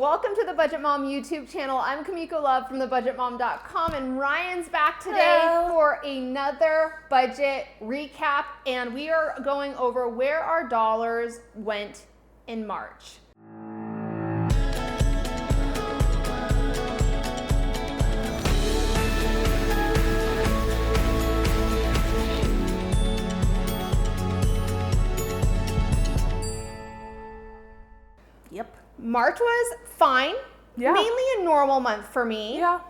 welcome to the Budget Mom YouTube channel. I'm Miko Love from thebudgetmom.com, and Ryan's back today for another budget recap, and we are going over where our dollars went in March. Yep. March was fine. Yeah. Mainly a normal month for me. Yeah.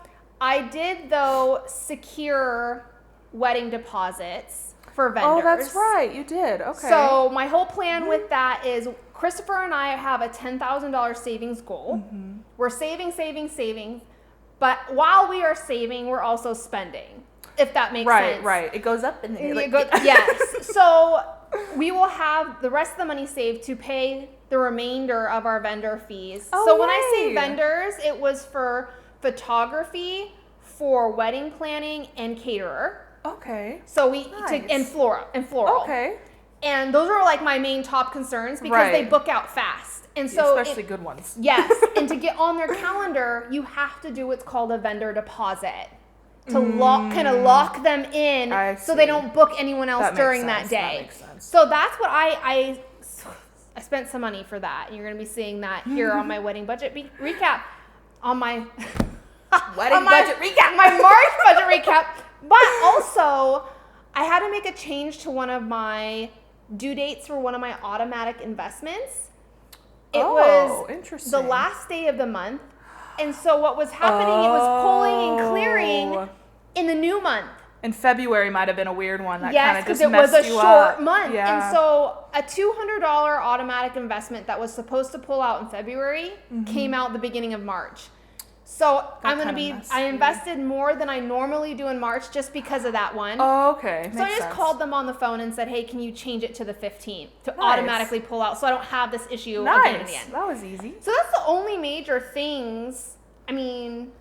I did, though, secure wedding deposits for vendors. Oh, that's right. You did. Okay. So my whole plan with that is Christopher and I have a $10,000 savings goal. Mm-hmm. We're saving. But while we are saving, we're also spending, if that makes sense. Right. It goes up and yes. So we will have the rest of the money saved to pay the remainder of our vendor fees. Oh, so when I yay. say vendors, it was for photography, for wedding planning, and caterer. Okay. So Nice. and floral. Okay. And those are like my main top concerns because they book out fast. And so especially good ones. Yes. And to get on their calendar, you have to do what's called a vendor deposit to lock them in so they don't book anyone else during that day. That makes sense. So that's what I spent some money for that. And you're going to be seeing that here on my wedding budget recap, on my budget recap, my March budget recap. But also, I had to make a change to one of my due dates for one of my automatic investments. It was interesting. the last day of the month. And so what was happening, it was pulling and clearing in the new month. And February might have been a weird one. That Yes, because it was a short month. Yeah. And so a $200 automatic investment that was supposed to pull out in February came out the beginning of March. So I invested more than I normally do in March just because of that one. Oh, okay. So I just called them on the phone and said, hey, can you change it to the 15th to automatically pull out so I don't have this issue again and again. That was easy. So that's the only major things. I mean,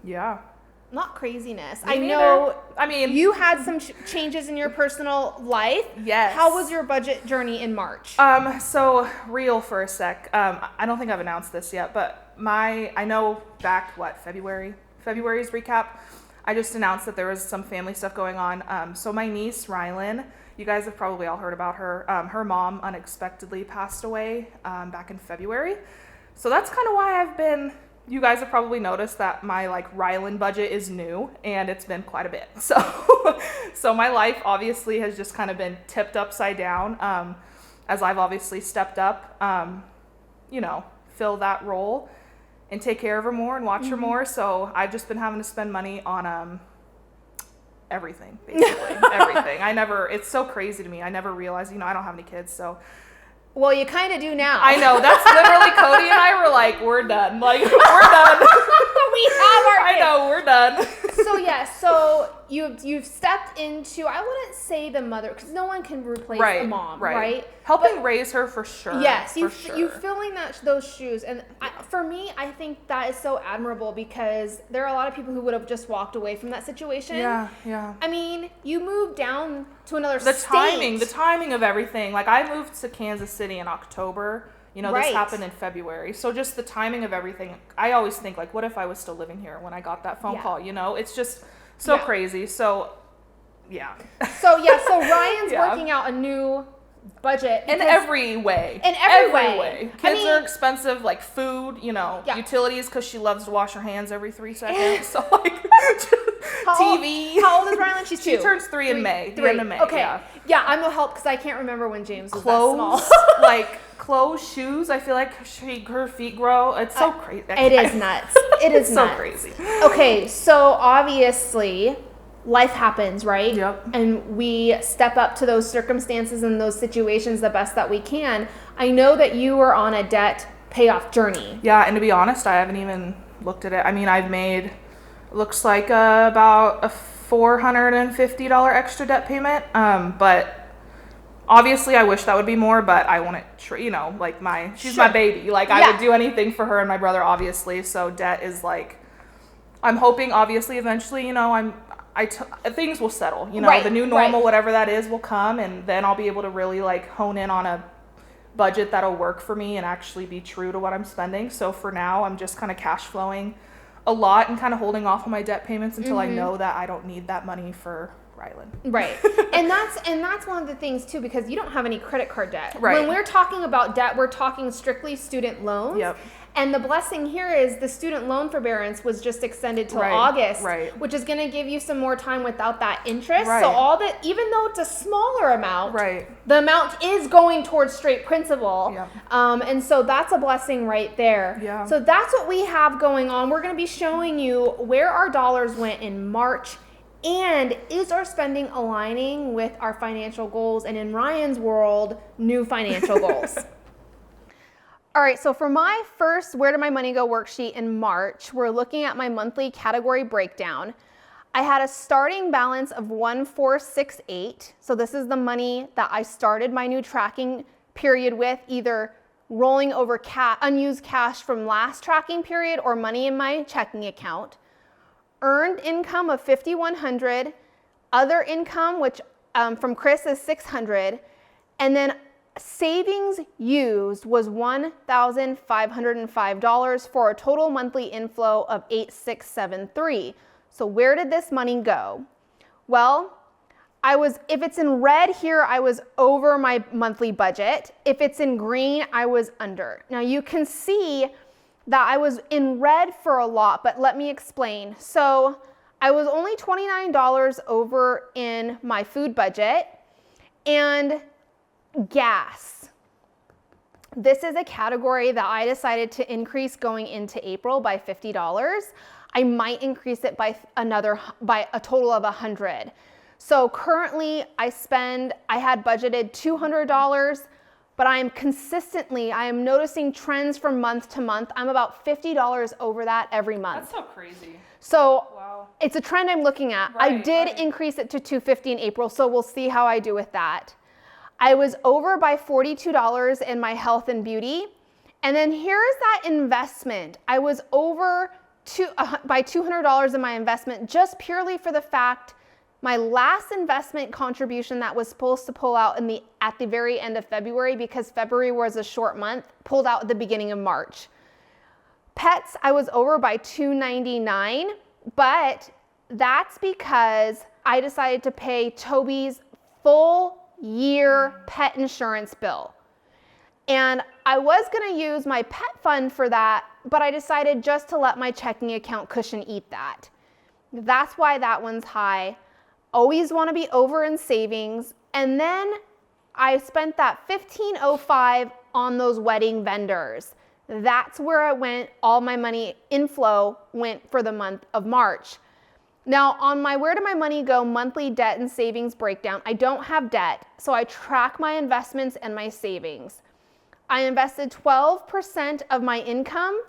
not craziness. Me neither. I mean, you had some changes in your personal life. Yes. How was your budget journey in March? So real for a sec. I don't think I've announced this yet, but I know back, February's recap, I just announced that there was some family stuff going on. So my niece, Ryen, you guys have probably all heard about her. Her mom unexpectedly passed away back in February. So that's kind of why you guys have probably noticed that my Ryen budget is new and it's been quite a bit. So my life obviously has just kind of been tipped upside down as I've obviously stepped up, fill that role and take care of her more and watch her more. So I've just been having to spend money on everything, basically. Everything. It's so crazy to me. I never realized, I don't have any kids, so. Well, you kind of do now. I know. That's literally Cody and I were like, we're done. We're done. We have our kids. I know, we're done. So you've stepped into, I wouldn't say the mother, because no one can replace a mom, right? Helping raise her for sure. Yes, you filling those shoes. And for me, I think that is so admirable because there are a lot of people who would have just walked away from that situation. Yeah. I mean, you moved down to another state. The timing of everything. I moved to Kansas City in October. This happened in February. So just the timing of everything. I always think, what if I was still living here when I got that phone call? It's just so crazy. So, yeah. So Ryan's working out a new budget. In every way. Kids are expensive, food, utilities, because she loves to wash her hands every 3 seconds. So, TV. How old is Ryen? She's 2. She turns 3 in May. The end of May. Okay. Yeah, I'm gonna help because I can't remember when James was that small. Clothes, shoes. I feel like her feet grow. It's so crazy. It is nuts. It is so crazy. Okay, so obviously life happens, right? Yep. And we step up to those circumstances and those situations the best that we can. I know that you were on a debt payoff journey. Yeah, and to be honest, I haven't even looked at it. I mean, I've made, looks like about a $450 extra debt payment. But obviously I wish that would be more, but I want it, she's my baby. I would do anything for her and my brother, obviously. So debt is I'm hoping, obviously, eventually, things will settle. The new normal, whatever that is, will come, and then I'll be able to really hone in on a budget that'll work for me and actually be true to what I'm spending. So for now, I'm just kind of cash flowing a lot and kind of holding off on my debt payments until I know that I don't need that money for Ryen. Right. and that's one of the things too, because you don't have any credit card debt. Right. When we're talking about debt, we're talking strictly student loans. Yep. And the blessing here is the student loan forbearance was just extended till August, which is going to give you some more time without that interest. Right. So even though it's a smaller amount, right. the amount is going towards straight principal. Yep. And so that's a blessing right there. Yeah. So that's what we have going on. We're going to be showing you where our dollars went in March. And is our spending aligning with our financial goals? And in Ryen's world, new financial goals. All right, so for my first Where Did My Money Go worksheet in March, we're looking at my monthly category breakdown. I had a starting balance of 1468. So this is the money that I started my new tracking period with, either rolling over unused cash from last tracking period or money in my checking account. Earned income of $5,100, other income, which from Chris is $600, and then savings used was $1,505 for a total monthly inflow of $8,673. So where did this money go? Well, if it's in red here, I was over my monthly budget. If it's in green, I was under. Now you can see that I was in red for a lot, but let me explain. So I was only $29 over in my food budget, and gas. This is a category that I decided to increase going into April by $50. I might increase it by a total of $100. So currently I had budgeted $200, but I am noticing trends from month to month. I'm about $50 over that every month. That's so crazy. So It's a trend I'm looking at. Right, I did increase it to $250 in April, so we'll see how I do with that. I was over by $42 in my health and beauty. And then here's that investment. I was over by $200 in my investment, just purely for the fact my last investment contribution that was supposed to pull out at the very end of February, because February was a short month, pulled out at the beginning of March. Pets, I was over by $299, but that's because I decided to pay Toby's full year pet insurance bill. And I was going to use my pet fund for that, but I decided just to let my checking account cushion eat that. That's why that one's high. Always want to be over in savings. And then I spent that $1,505 on those wedding vendors. That's where I went. All my money inflow went for the month of March. Now, on my Where Did My Money Go monthly debt and savings breakdown, I don't have debt, so I track my investments and my savings. I invested 12% of my income.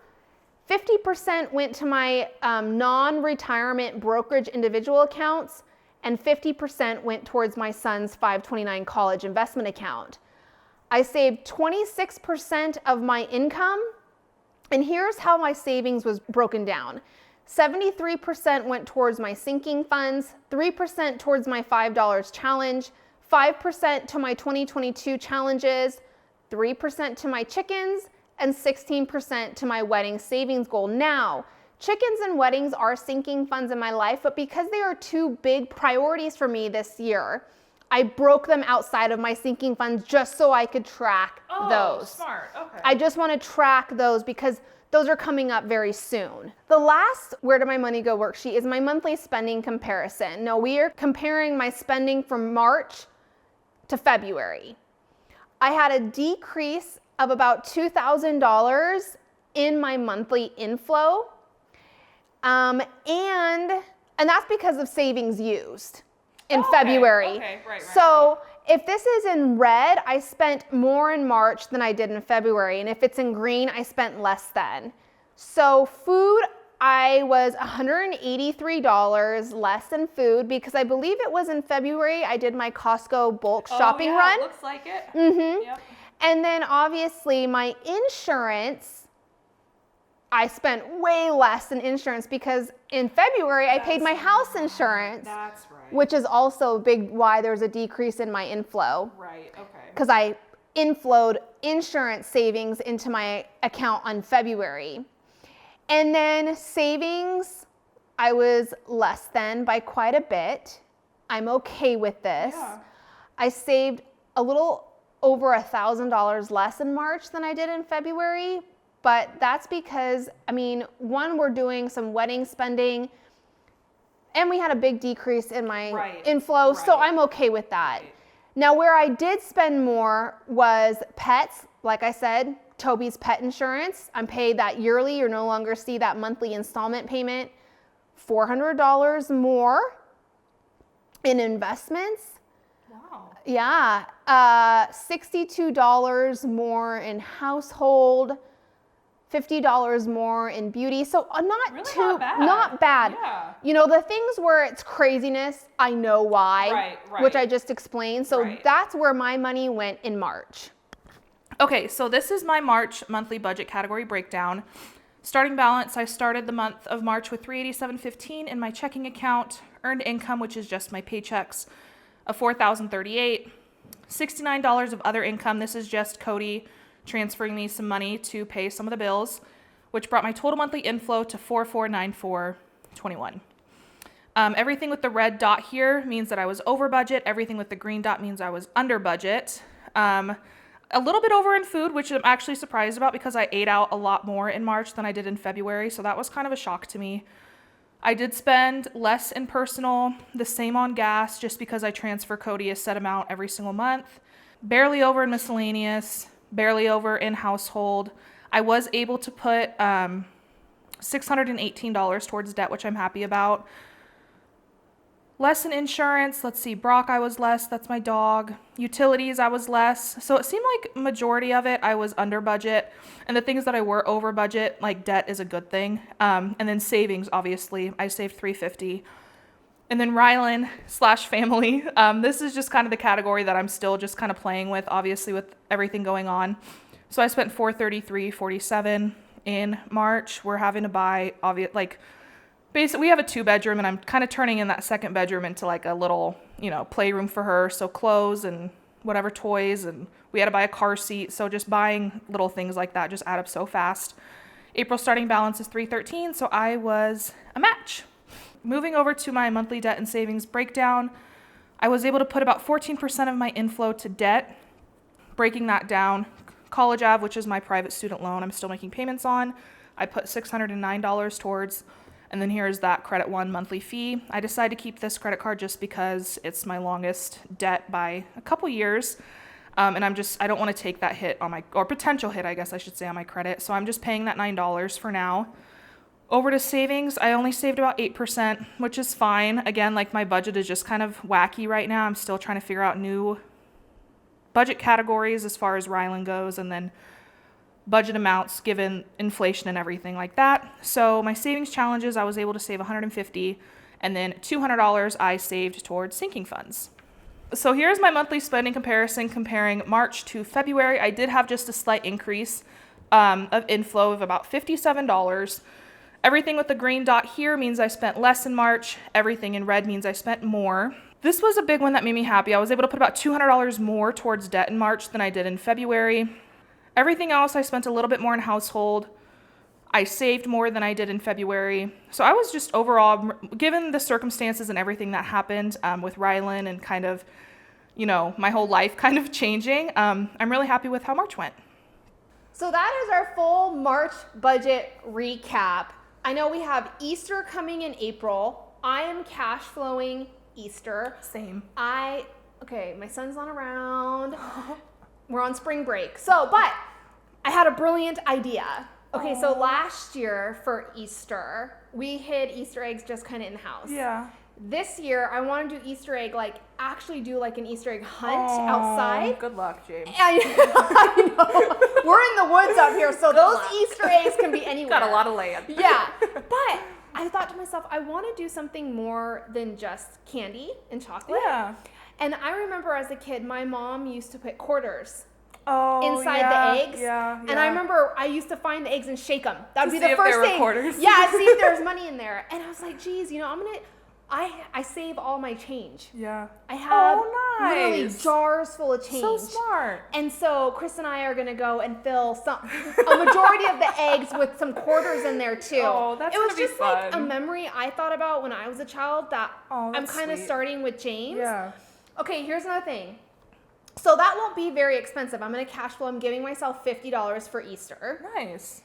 50% went to my non-retirement brokerage individual accounts, and 50% went towards my son's 529 college investment account. I saved 26% of my income, and here's how my savings was broken down. 73% went towards my sinking funds, 3% towards my $5 challenge, 5% to my 2022 challenges, 3% to my chickens, and 16% to my wedding savings goal. Now, chickens and weddings are sinking funds in my life, but because they are two big priorities for me this year, I broke them outside of my sinking funds just so I could track those. Smart. Okay. I just want to track those because those are coming up very soon. The last Where Did My Money Go worksheet is my monthly spending comparison. Now we are comparing my spending from March to February. I had a decrease of about $2,000 in my monthly inflow. And that's because of savings used in February. Okay, right. So if this is in red, I spent more in March than I did in February. And if it's in green, I spent less than. So food, I was $183 less in food because I believe it was in February I did my Costco bulk shopping run. Looks like it. Mm-hmm. Yep. And then obviously my insurance, I spent way less in insurance because in February I paid my house insurance. That's right. Which is also big why there's a decrease in my inflow. Right, okay. Because I inflowed insurance savings into my account on February. And then savings, I was less than by quite a bit. I'm okay with this. Yeah. I saved a little over $1,000 less in March than I did in February, but that's because, one, we're doing some wedding spending, and we had a big decrease in my inflow, so I'm okay with that. Right. Now, where I did spend more was pets. Like I said, Toby's pet insurance. I'm paid that yearly. You no longer see that monthly installment payment. $400 more in investments. Wow. Yeah. $62 more in household. $50 more in beauty. So not bad. Yeah. The things where it's craziness, I know why, which I just explained. So that's where my money went in March. Okay, so this is my March monthly budget category breakdown. Starting balance, I started the month of March with $387.15 in my checking account. Earned income, which is just my paychecks, of $4,038. $69 of other income. This is just Cody transferring me some money to pay some of the bills, which brought my total monthly inflow to $4,494.21. Everything with the red dot here means that I was over budget. Everything with the green dot means I was under budget. A little bit over in food, which I'm actually surprised about because I ate out a lot more in March than I did in February, so that was kind of a shock to me. I did spend less in personal, the same on gas, just because I transfer Cody a set amount every single month. Barely over in miscellaneous, barely over in household. I was able to put $618 towards debt, which I'm happy about. Less in insurance. Let's see, Brock, I was less. That's my dog. Utilities, I was less. So it seemed like majority of it, I was under budget. And the things that I were over budget, like debt is a good thing. And then savings, obviously, I saved $350. And then Ryen / family. This is just kind of the category that I'm still just kind of playing with, obviously, with everything going on. So I spent $433.47 in March. We're having to buy, basically, we have a 2-bedroom, and I'm kind of turning in that second bedroom into like a little, playroom for her. So clothes and whatever toys, and we had to buy a car seat. So just buying little things like that just add up so fast. April starting balance is $313, so I was a match. Moving over to my monthly debt and savings breakdown, I was able to put about 14% of my inflow to debt. Breaking that down, College Ave, which is my private student loan, I'm still making payments on. I put $609 towards. And then here's that Credit One monthly fee. I decided to keep this credit card just because it's my longest debt by a couple years. And I don't want to take that hit or potential hit, I guess I should say, on my credit. So I'm just paying that $9 for now. Over to savings, I only saved about 8%, which is fine. Again, my budget is just kind of wacky right now. I'm still trying to figure out new budget categories as far as Ryen goes, and then budget amounts given inflation and everything like that. So my savings challenges, I was able to save $150, and then $200 I saved towards sinking funds. So here's my monthly spending comparison comparing March to February. I did have just a slight increase of inflow of about $57. Everything with the green dot here means I spent less in March. Everything in red means I spent more. This was a big one that made me happy. I was able to put about $200 more towards debt in March than I did in February. Everything else, I spent a little bit more in household. I saved more than I did in February. So I was just overall, given the circumstances and everything that happened with Ryen and kind of, my whole life kind of changing, I'm really happy with how March went. So that is our full March budget recap. I know we have Easter coming in April. I am cash flowing Easter. Same. My son's not around. We're on spring break. But I had a brilliant idea. Okay, so last year for Easter, we hid Easter eggs just kind of in the house. Yeah. This year, I want to do Easter egg, actually do an Easter egg hunt outside. Good luck, James. I know. We're in the woods out here, so those Easter eggs can be anywhere. Got a lot of land. Yeah. But I thought to myself, I want to do something more than just candy and chocolate. Yeah. And I remember as a kid, my mom used to put quarters inside the eggs. Yeah. And I remember I used to find the eggs and shake them. That would be the first thing. Quarters. Yeah, see if there was money in there. And I was like, geez, I save all my change. Yeah. I have nice. literally jars full of change. So smart. And so Chris and I are gonna go and fill a majority of the eggs with some quarters in there too. Oh, that's gonna be fun. It was just like a memory I thought about when I was a child that I'm kind of starting with James. Yeah. Okay, here's another thing. So that won't be very expensive. I'm gonna cash flow. I'm giving myself $50 for Easter. Nice.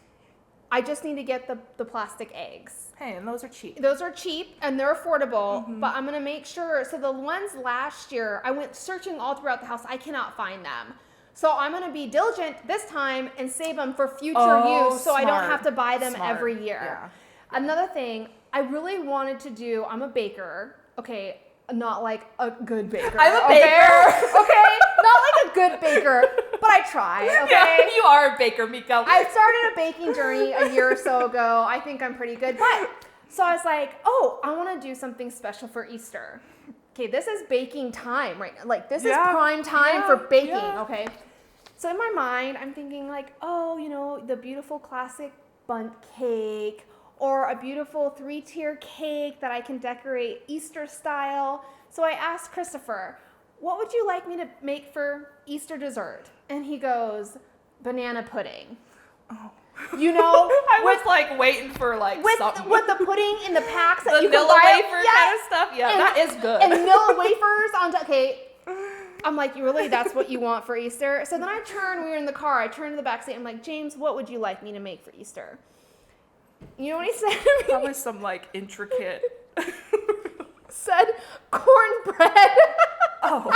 I just need to get the plastic eggs. Hey, and those are cheap. Those are cheap and they're affordable, but I'm going to make sure. So the ones last year, I went searching all throughout the house. I cannot find them. So I'm going to be diligent this time and save them for future use so I don't have to buy them every year. Yeah. Another thing, I really wanted to do, I'm a baker. Okay, not like a good baker. I'm a baker. Okay, not like a good baker, but I try. Okay, yeah, you are a baker, Miko. I started a baking journey a year or so ago. I think I'm pretty good, but so I was like, oh, I want to do something special for Easter. Okay, this is baking time right now. Like this is prime time for baking. Okay, so in my mind, I'm thinking like, oh, you know, the beautiful classic bundt cake. Or a beautiful 3-tier cake that I can decorate Easter style. So I asked Christopher, what would you like me to make for Easter dessert? And he goes, banana pudding. Oh. You know? I was like waiting for like something. With the pudding in the packs that you can buy. The wafer kind of stuff. Yeah, and, that is good. And vanilla wafers on top. Okay. I'm like, really? That's what you want for Easter? So then we were in the car. I turned to the back seat. I'm like, James, what would you like me to make for Easter? You know what he said to me? Probably some like intricate. Said cornbread. Oh.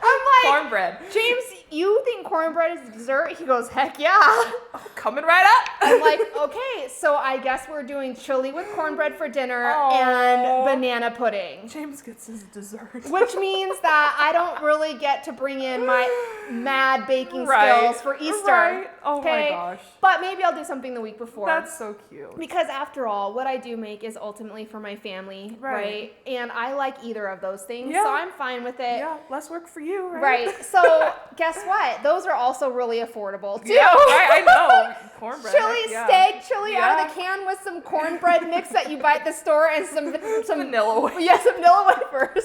I'm like, cornbread. James, you think cornbread is dessert? He goes, heck yeah. Oh, coming right up. I'm like, okay, so I guess we're doing chili with cornbread for dinner and banana pudding. James gets his dessert. Which means that I don't really get to bring in my mad baking skills for Easter. Right. Oh my gosh. But maybe I'll do something the week before. That's so cute. Because after all, what I do make is ultimately for my family, right? And I like either of those things, so I'm fine with it. Yeah, less work for you, right? Right. So guess what? Those are also really affordable too. Yeah, right. I know. Cornbread. Chili steak, chili out of the can with some cornbread mix that you buy at the store and some vanilla wafers. Yeah, some vanilla wafers.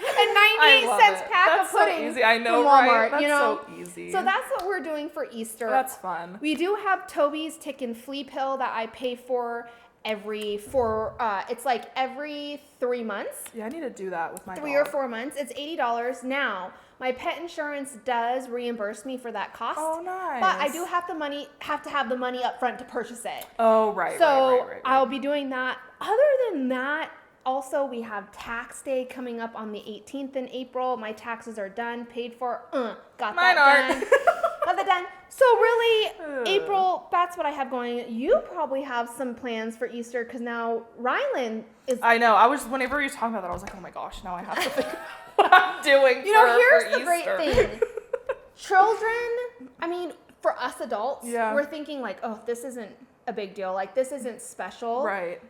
And 98 cents pack of pudding. So easy. I know, from Walmart, right? That's so easy. So that's what we're doing for Easter. That's fun. We do have Toby's Tick and Flea pill that I pay for it's like every 3 months. Yeah, I need to do that with my 3 or 4 months. It's $80 now. My pet insurance does reimburse me for that cost. Oh, nice. But I do have to have the money up front to purchase it. Oh, right. So right. I'll be doing that. Other than that, also we have tax day coming up on the 18th in April. My taxes are done, paid for. Got Mine that done. Got that done. So really, April, that's what I have going. You probably have some plans for Easter because now Ryen is. I know. Whenever you were talking about that, I was like, oh my gosh, now I have to think what I'm doing here's the Easter. great thing. Children, I mean, for us adults, we're thinking like, oh, this isn't a big deal. Like, this isn't special. Right.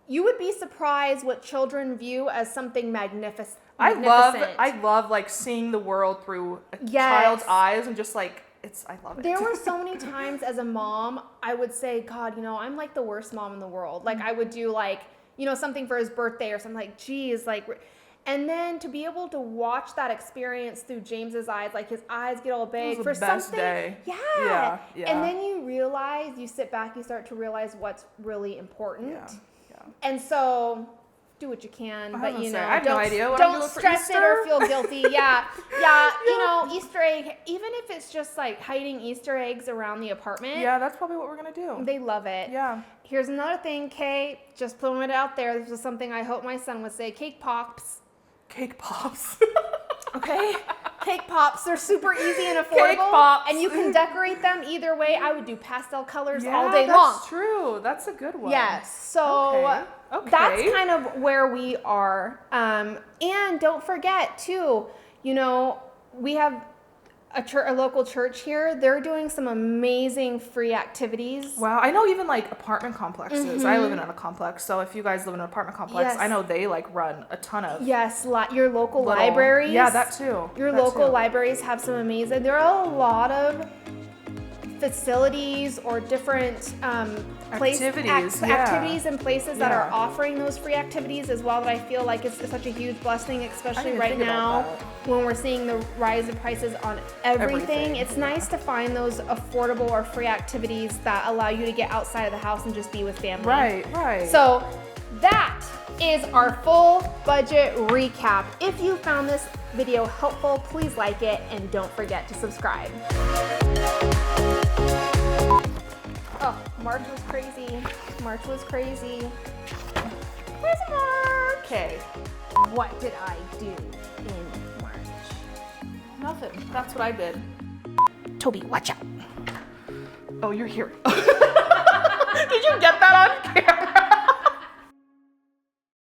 You would be surprised what children view as something magnificent. I love like seeing the world through a child's eyes and just like, I love it. There were so many times as a mom, I would say, God, I'm like the worst mom in the world. Like I would do like, something for his birthday or something like, geez, like, and then to be able to watch that experience through James's eyes, like his eyes get all big for something. Day. Yeah. And then you sit back, you start to realize what's really important. Yeah. And so do what you can, but I have no idea what don't stress it or feel guilty. Yeah. Easter egg, even if it's just like hiding Easter eggs around the apartment. Yeah, that's probably what we're gonna do. They love it. Yeah. Here's another thing, Kay, just throwing it out there. This is something I hope my son would say, cake pops. Cake pops. Okay? Cake pops, they're super easy and affordable. Cake pops. And you can decorate them either way. I would do pastel colors all day long. That's true. That's a good one. Yes. So that's kind of where we are. And don't forget, too, we have a local church here. They're doing some amazing free activities. Wow. I know even like apartment complexes. Mm-hmm. I live in a complex. So if you guys live in an apartment complex, I know they like run a ton of. Yes. Your local libraries. Yeah, that too. Your local libraries have some amazing. There are a lot of facilities or different activities and places that are offering those free activities as well, that I feel like it's such a huge blessing, especially right now when we're seeing the rise in prices on everything. It's nice to find those affordable or free activities that allow you to get outside of the house and just be with family. Right. So that is our full budget recap. If you found this video helpful, please like it and don't forget to subscribe. Oh, March was crazy. Where's March? Okay. What did I do in March? Nothing. That's what I did. Toby, watch out. Oh, you're here. Did you get that on camera?